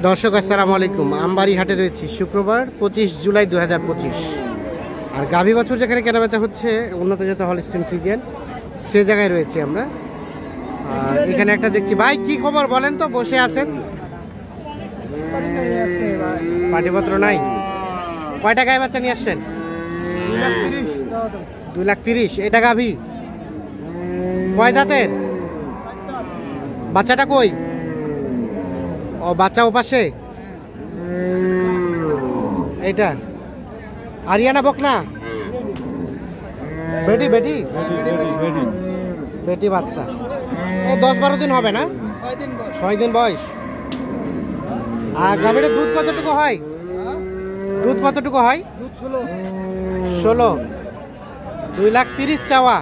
দর্শক আসসালামু আলাইকুম। আমবাড়ি হাটে রয়েছি শুক্রবার 25 জুলাই 2025। আর গাভী বছর যেখানে কেনাবেচা হচ্ছে উন্নত জাতের হলস্টিন ফ্রিজিয়ান, সে জায়গায় রয়েছি আমরা। আর এখানে একটা দেখছি। ভাই কি খবর বলেন তো, বসে আছেন? পাটিপত্র নাই? কয়টা গায়ে বাচ্চা নিয়ে আসছেন? 2,30,000। এটা গাভী কয় দাঁতের? বাচ্চাটা কই? ও বাচ্চা ওপাশে। এইটা আরিয়ানা বকনা? বেটি বেটি বেটি বাচ্চা। এই 10-12 দিন হবে না? 6 দিন বয়স। আর গাভীর দুধ কতটুকু হয়? দুধ কতটুকু হয়? 16। 2,30,000 চাওয়া,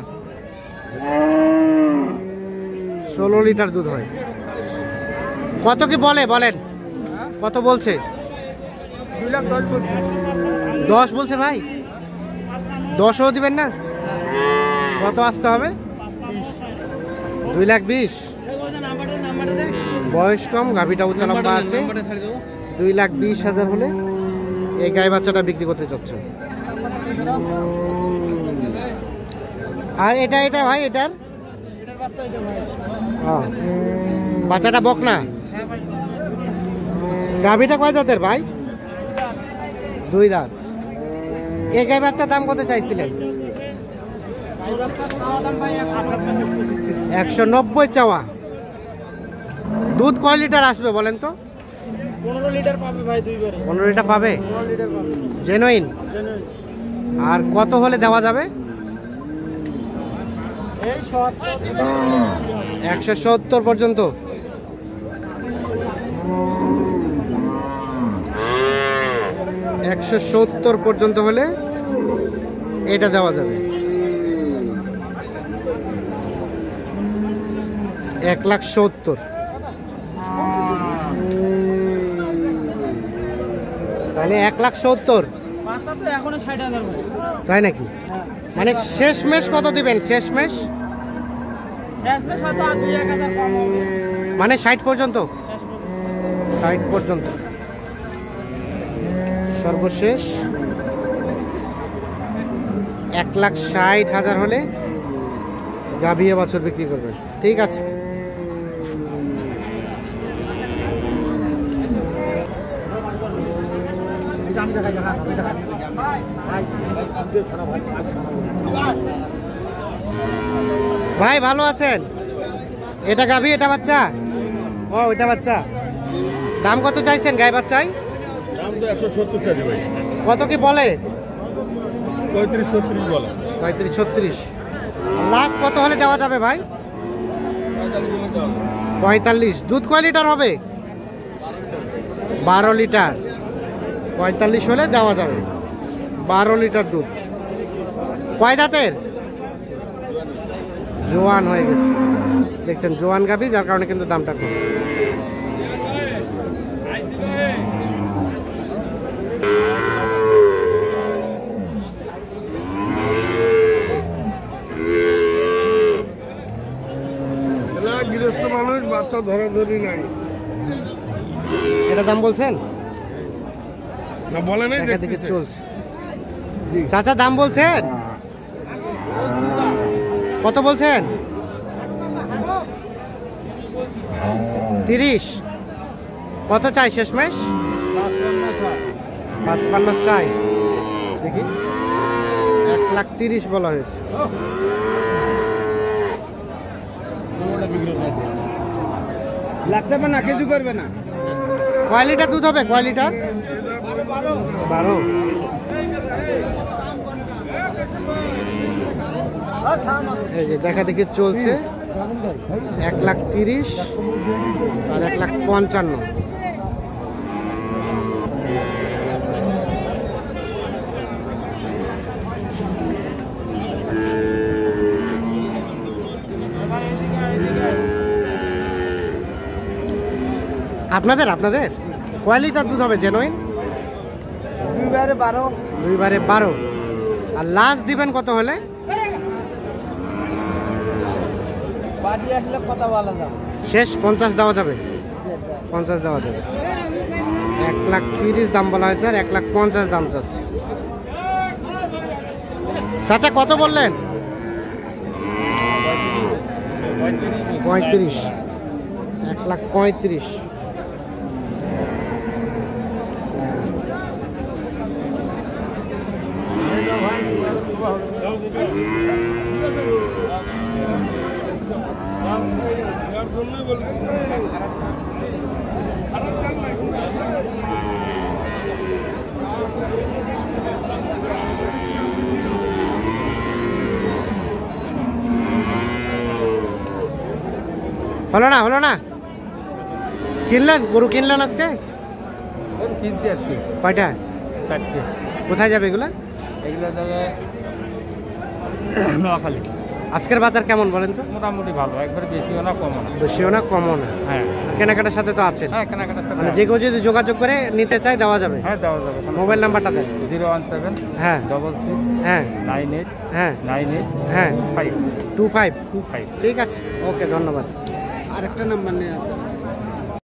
16 লিটার দুধ হয়। কত কি বলে বলেন? কত বলছে? 10 বলছে ভাই। 10ও দিবেন না? কত আসতে হবে? 2,20,000। বয়স কম, গাভীটা উচ্চ লম্বা আছে। 2,20,000 হলে এই গায়ে বাচ্চাটা বিক্রি করতে চাচ্ছে। আর এটা এটা ভাই, এটার বাচ্চাটা বকনা? গাভীটা কয় দাঁতের ভাই? 2 দাঁত। এই গায়ে বাচ্চার দাম কত চাইছিলেন? 190 চাওয়া। দুধ কয় লিটার আসবে বলেন তো? 15 লিটার পাবে ভাই। 15 লিটার পাবে? 15 লিটার পাবে জেনুইন। আর কত হলে দেওয়া যাবে? এই 170 পর্যন্ত। $170 পর্যন্ত হলে এটা দেওয়া যাবে। 1,70,000। তাহলে 1,70,000। বাচ্চা তো এখনো 60,000 ভাই। তাই নাকি? মানে শেষ মেশ কত দিবেন? শেষ মেশ হয়তো 2-1,000 কম হবে। মানে 60 পর্যন্ত? 60 পর্যন্ত সর্বশেষ। 1,60,000 হলে গাভী বছর বিক্রি করবেন। ঠিক আছে। ভাই ভালো আছেন? এটা গাভী, এটা বাচ্চা? ও ওইটা বাচ্চা। দাম কত চাইছেন গায়ে বাচ্চাই? দাম তো 170 চাইছে ভাই। কত কি বলে? 35-36 বলে। 35-36। লাস্ট কত হলে দেওয়া যাবে ভাই? 45। দুধ কয় লিটার হবে? 12 লিটার। 45 হলে দেওয়া যাবে। 12 লিটার দুধ। কয় দাঁতের? জোয়ান হয়ে গেছে। দেখছেন জোয়ান গাভী, যার কারণে কিন্তু দামটা কম। গৃহস্থ মানুষ, বাচ্চা ধরাধরি নাই। এটা দাম বলছেন? না বলে নাই, দেখতেছে চলছে। চাচা দাম বলছেন? কত বলছেন? 30। কত চাই শেষমেশ? 55 চাই। দেখি 1,30,000 বলা হয়েছে। লাগতে পারে না, কিছু করবে না। কয় লিটার দুধ হবে? কয় লিটার? 12। এই যে দেখা দেখি চলছে। 1,30,000 আর 1,55,000। আপনাদের আপনাদের কয় লিটার দুধ হবে জেনুইন? 2/12। 2/12। আর লাস্ট দিবেন কত হলে? পার্টি আসলে কথা বলা যাবে। শেষ 50 দেওয়া যাবে। 50 দেওয়া যাবে। 1,30,000 দাম বলা হয়েছে আর 1,50,000 দাম চাচ্ছে। চাচা কত বললেন? 35। 1,35,000। হলো না কিনলেন? গরু কিনলেন আজকে? কিনছি আজকে কয়টা? 4টে। কোথায় যাবে এগুলো? এগুলো যাবে নোয়াখালী। আজকের বাজার কেমন বলেন তো? মোটামুটি ভালো, একবারে বেশিও না কমও না। বেশিও না কমও না। হ্যাঁ কেনাকাটার সাথে তো আছেন। হ্যাঁ, কেনাকাটা মানে যে কেউ যদি যোগাযোগ করে নিতে চায় দেওয়া যাবে? হ্যাঁ, দেওয়া যাবে। মোবাইল নাম্বারটা দেন। 017 হ্যাঁ 66 হ্যাঁ 98 হ্যাঁ 98 হ্যাঁ 5 25। 25। ঠিক আছে, ওকে, ধন্যবাদ। আরেকটা নাম্বার নেই।